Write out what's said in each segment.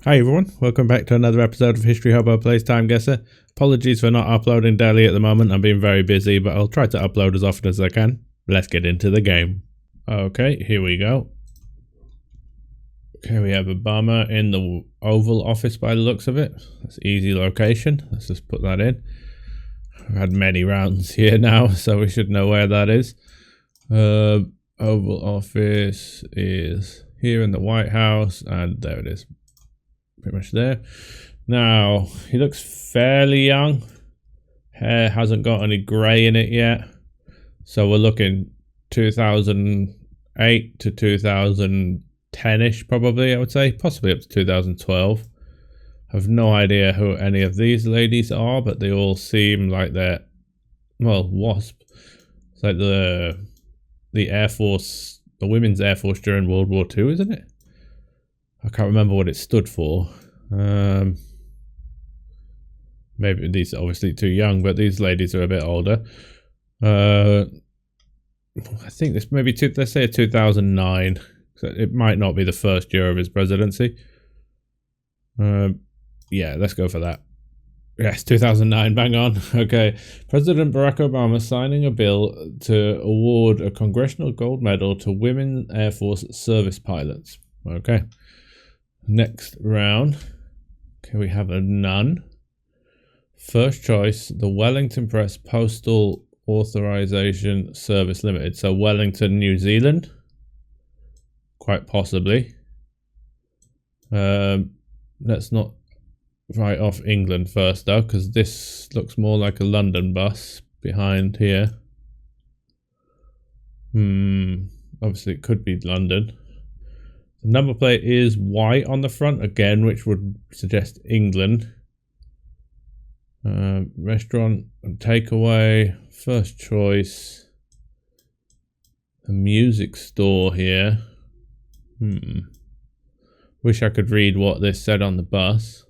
Hi everyone, welcome back to another episode of History Hobo Plays TimeGuessr. Apologies for not uploading daily at the moment, I'm being very busy, but I'll try to upload as often as I can. Let's get into the game. Okay, here we go. Okay, we have Obama in the Oval Office by the looks of it. That's an easy location, let's just put that in. I've had many rounds here now, so we should know where that is. Oval Office is here in the White House, and there it is. Pretty much there. Now, he looks fairly young. Hair hasn't got any grey in it yet. So we're looking 2008 to 2010-ish probably, I would say. Possibly up to 2012. I have no idea who any of these ladies are, but they all seem like they're, well, WASP. It's like the Air Force, the Women's Air Force during World War II, isn't it? I can't remember what it stood for. Maybe these are obviously too young, but these ladies are a bit older. I think this maybe let's say 2009. It might not be the first year of his presidency. Yeah, let's go for that. Yes, 2009, bang on. Okay, President Barack Obama signing a bill to award a Congressional Gold Medal to women Air Force service pilots. Okay. Next round, okay, we have a none. First choice, the Wellington Press Postal Authorization Service Limited. So Wellington, New Zealand, quite possibly. Let's not write off England first though, because this looks more like a London bus behind here. Obviously it could be London. The number plate is white on the front again, which would suggest England. Restaurant and takeaway. First choice. A music store here. Wish I could read what this said on the bus.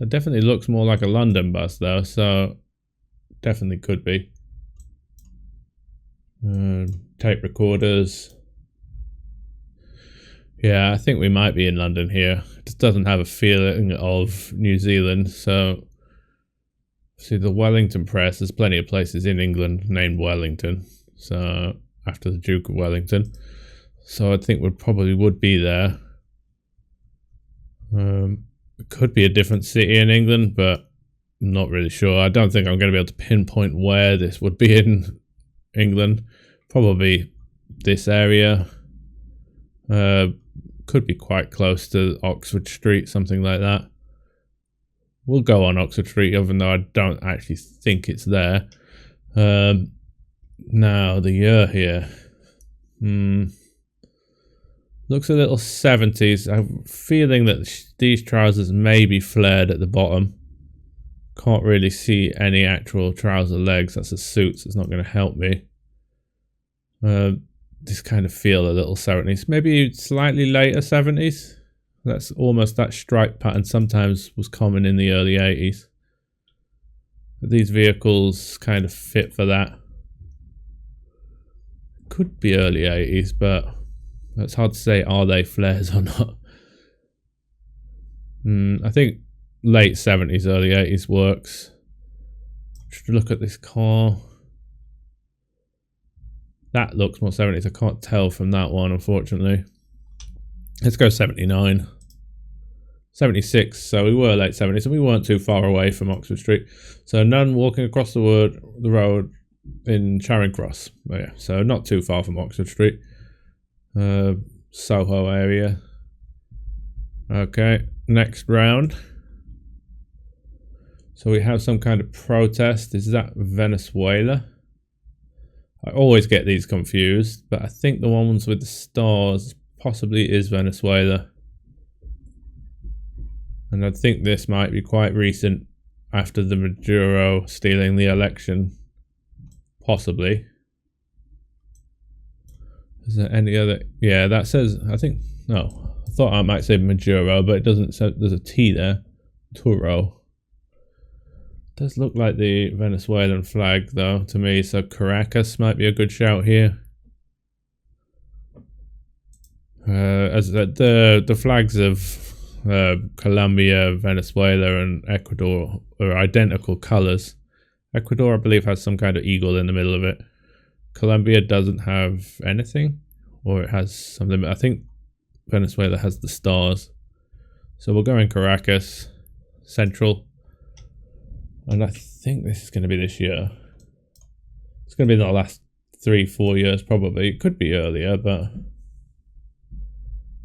It definitely looks more like a London bus though, so definitely could be. Tape recorders. Yeah, I think we might be in London here. It just doesn't have a feeling of New Zealand. So, see the Wellington Press. There's plenty of places in England named Wellington. So, after the Duke of Wellington. So, I think we probably would be there. It could be a different city in England, but I'm not really sure. I don't think I'm going to be able to pinpoint where this would be in England. Probably this area. Could be quite close to Oxford Street, something like that. We'll go on Oxford Street, even though I don't actually think it's there. Now, the year here. Looks a little 70s. I'm feeling that these trousers may be flared at the bottom. Can't really see any actual trouser legs. That's a suit, so it's not going to help me. Just kind of feel a little 70s, maybe slightly later 70s. That's almost that stripe pattern sometimes was common in the early 80s. But these vehicles kind of fit for that. Could be early 80s, but it's hard to say, are they flares or not? I think late 70s, early 80s works. Just look at this car. That looks more 70s. I can't tell from that one, unfortunately. Let's go 79. 76, so we were late 70s, and we weren't too far away from Oxford Street. So none walking across the road in Charing Cross. Oh, yeah, so not too far from Oxford Street. Soho area. Okay, next round. So we have some kind of protest. Is that Venezuela? I always get these confused, but I think the ones with the stars possibly is Venezuela. And I think this might be quite recent after the Maduro stealing the election. Possibly. Is there any other? Yeah, that says, I think, no. I thought I might say Maduro, but it doesn't say, there's a T there. Turo. Does look like the Venezuelan flag though to me, so Caracas might be a good shout here. As the flags of Colombia, Venezuela, and Ecuador are identical colors. Ecuador, I believe, has some kind of eagle in the middle of it. Colombia doesn't have anything, or it has something. I think Venezuela has the stars. So we'll go in Caracas, Central, and I think this is going to be this year. It's going to be the last 3-4 years probably. It could be earlier, but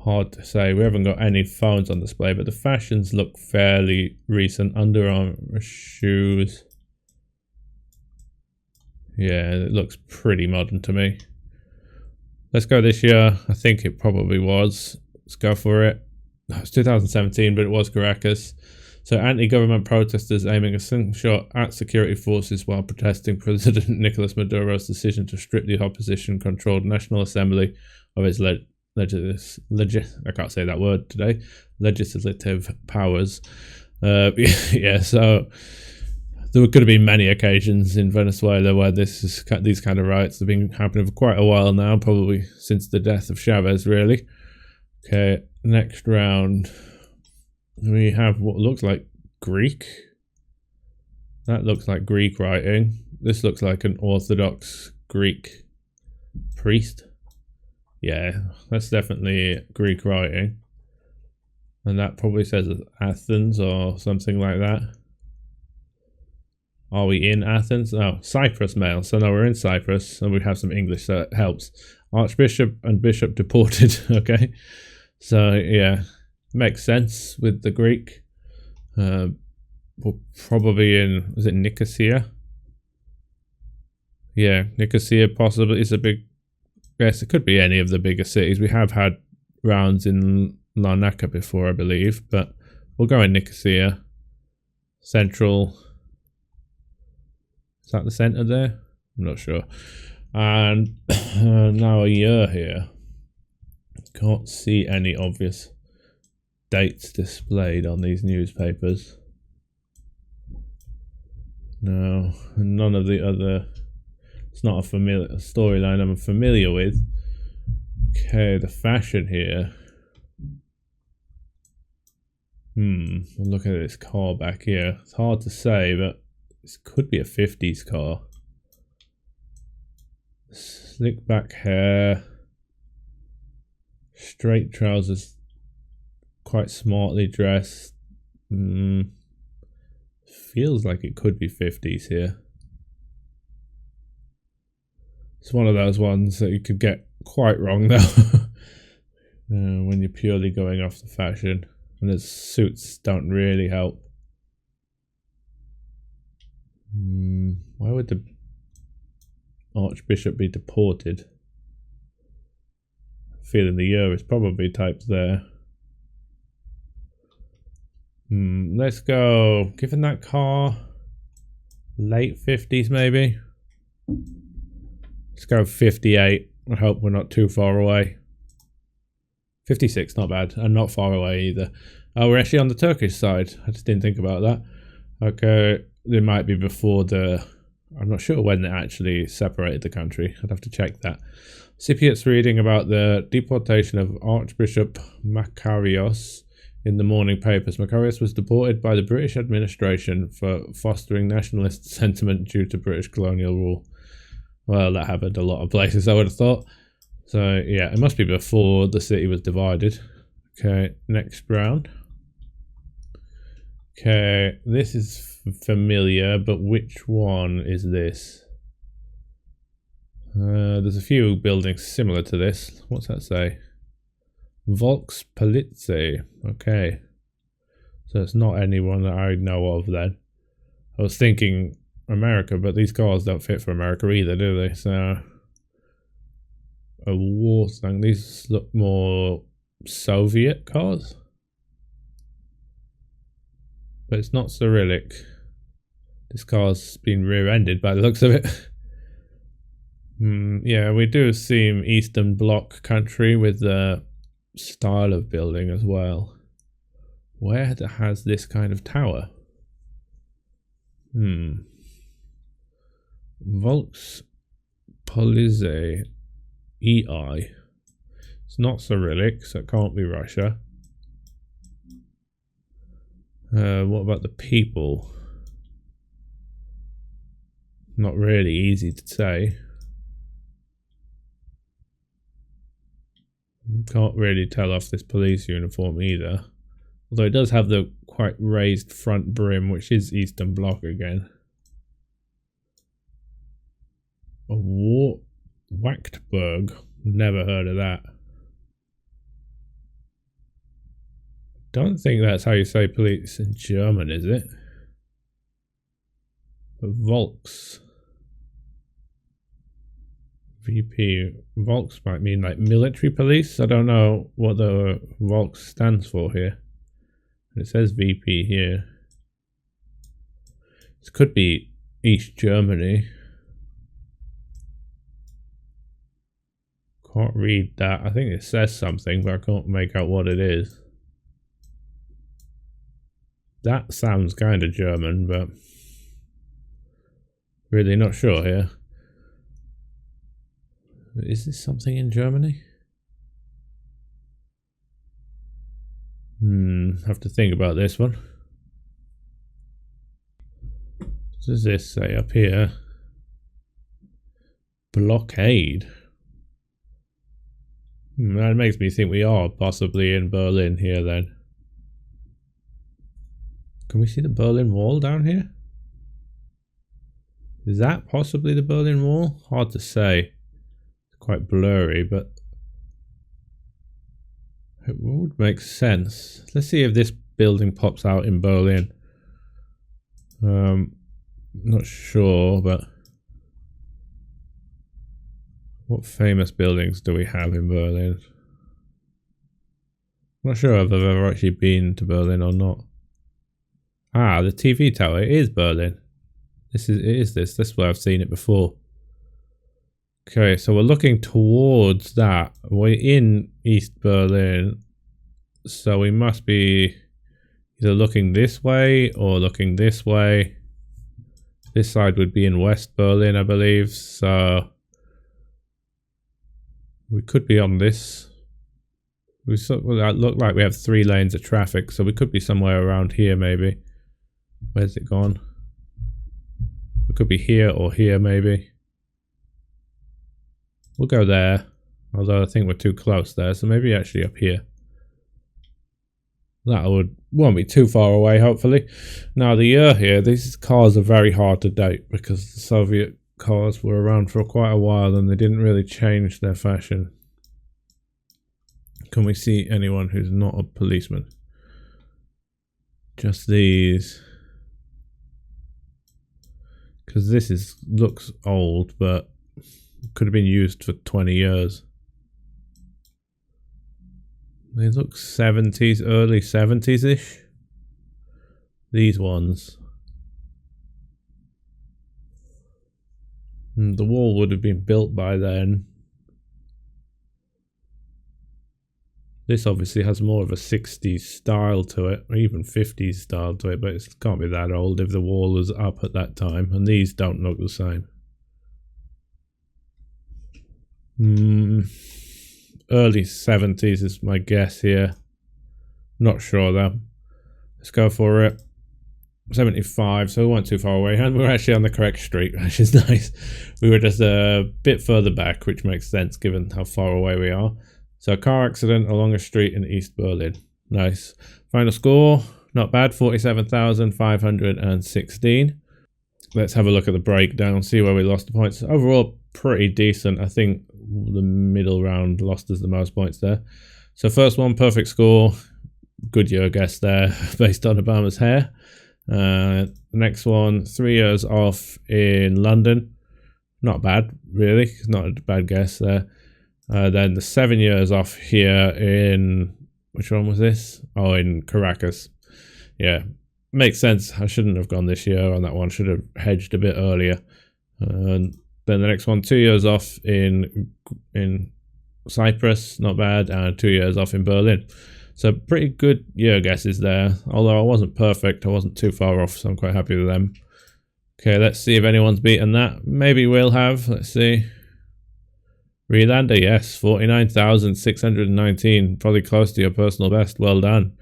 hard to say. We haven't got any phones on display, but the fashions look fairly recent. Under Armour shoes. Yeah, it looks pretty modern to me. Let's go this year. I think it probably was. Let's go for it. It's 2017, but it was Caracas. So anti-government protesters aiming a single shot at security forces while protesting President Nicolas Maduro's decision to strip the opposition-controlled National Assembly of its I can't say that word today. Legislative powers. Yeah, so there could have been many occasions in Venezuela where these kind of riots have been happening for quite a while now, probably since the death of Chavez, really. Okay, next round. We have what looks like Greek. That looks like Greek writing. This looks like an Orthodox Greek priest. Yeah, that's definitely Greek writing. And that probably says Athens or something like that. Are we in Athens? Oh, Cyprus mail. So no, we're in Cyprus and we have some English, so it helps. Archbishop and bishop deported. Okay. So yeah, makes sense with the Greek. We're probably in, is it Nicosia? Yeah, Nicosia possibly is a big, yes, it could be any of the bigger cities. We have had rounds in Larnaca before, I believe, but we'll go in Nicosia. Central. Is that the centre there? I'm not sure. And now a year here. Can't see any obvious dates displayed on these newspapers. No, none of the other. It's not a familiar storyline I'm familiar with. Okay, the fashion here. Look at this car back here. It's hard to say, but this could be a 50s car. Slick back hair. Straight trousers. Quite smartly dressed. Feels like it could be 50s here. It's one of those ones that you could get quite wrong though. When you're purely going off the fashion. And the suits don't really help. Why would the Archbishop be deported? Feeling the year is probably typed there. Let's go. Given that car, late 50s maybe. Let's go 58. I hope we're not too far away. 56, not bad, and not far away either. Oh, we're actually on the Turkish side. I just didn't think about that. Okay, it might be before the... I'm not sure when they actually separated the country. I'd have to check that. Cypriot's reading about the deportation of Archbishop Makarios in the morning papers. Makarios was deported by the British administration for fostering nationalist sentiment due to British colonial rule. Well, that happened a lot of places, I would have thought. So, yeah, it must be before the city was divided. Okay, next round. Okay, this is familiar, but which one is this? There's a few buildings similar to this. What's that say? Volkspolizei. Okay. So it's not anyone that I know of then. I was thinking America, but these cars don't fit for America either, do they? So... a Warthog. These look more Soviet cars. But it's not Cyrillic. This car's been rear-ended by the looks of it. Yeah, we do seem Eastern Bloc country with the style of building as well. Where has this kind of tower? Volkspolizei. EI. It's not Cyrillic, so it can't be Russia. What about the people? Not really easy to say. Can't really tell off this police uniform either. Although it does have the quite raised front brim, which is Eastern Bloc again. A Wachtberg. Never heard of that. Don't think that's how you say police in German, is it? But Volks. VP. Volks might mean like military police. I don't know what the Volks stands for here. It says VP here. This could be East Germany. Can't read that. I think it says something, but I can't make out what it is. That sounds kind of German, but really not sure here. Is this something in Germany? Have to think about this one. What does this say up here? Blockade. That makes me think we are possibly in Berlin here then. Can we see the Berlin Wall down here? Is that possibly the Berlin Wall? Hard to say. It's quite blurry, but it would make sense. Let's see if this building pops out in Berlin. Not sure, but what famous buildings do we have in Berlin? Not sure if I've ever actually been to Berlin or not. Ah, the TV tower. It is Berlin. It is this. This is where I've seen it before. Okay, so we're looking towards that. We're in East Berlin. So we must be either looking this way or looking this way. This side would be in West Berlin, I believe. So we could be on this. It look like we have 3 lanes of traffic, so we could be somewhere around here maybe. Where's it gone? We could be here or here maybe. We'll go there, although I think we're too close there, so maybe actually up here. That won't be too far away, hopefully. Now the year here, these cars are very hard to date because the Soviet cars were around for quite a while and they didn't really change their fashion. Can we see anyone who's not a policeman? Just these. Because this looks old, but could have been used for 20 years. They look 70s, early 70s-ish. These ones. The wall would have been built by then. This obviously has more of a 60s style to it, or even 50s style to it, but it can't be that old if the wall was up at that time, and these don't look the same. Early 70s is my guess here. Not sure though. Let's go for it. 75, so we weren't too far away, and we're actually on the correct street, which is nice. We were just a bit further back, which makes sense given how far away we are. So a car accident along a street in East Berlin. Nice. Final score, not bad, 47,516. Let's have a look at the breakdown, see where we lost the points. Overall, pretty decent. I think the middle round lost us the most points there. So first one, perfect score. Good year guess there, based on Obama's hair. Next one, 3 years off in London. Not bad, really. Not a bad guess there. Then the 7 years off here in, which one was this? Oh, in Caracas. Yeah, makes sense. I shouldn't have gone this year on that one. Should have hedged a bit earlier. And then the next one, 2 years off in Cyprus. Not bad. And 2 years off in Berlin. So pretty good year guesses there. Although I wasn't perfect. I wasn't too far off, so I'm quite happy with them. Okay, let's see if anyone's beaten that. Maybe we'll have. Let's see. Relander, yes, 49,619, probably close to your personal best. Well done.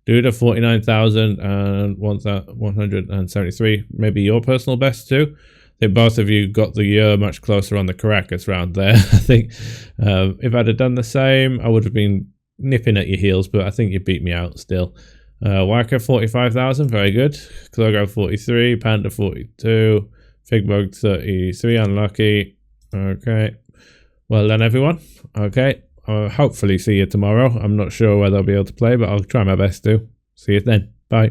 Duda 49,000 and 173. Maybe your personal best too. I think both of you got the year much closer on the Caracas round there. I think if I'd have done the same, I would have been nipping at your heels, but I think you beat me out still. Waka 45,000, very good. Clogo 43, Panda 42, Figbug 33, unlucky. Okay. Well done, everyone. Okay. I'll hopefully see you tomorrow. I'm not sure whether I'll be able to play, but I'll try my best to. See you then. Bye.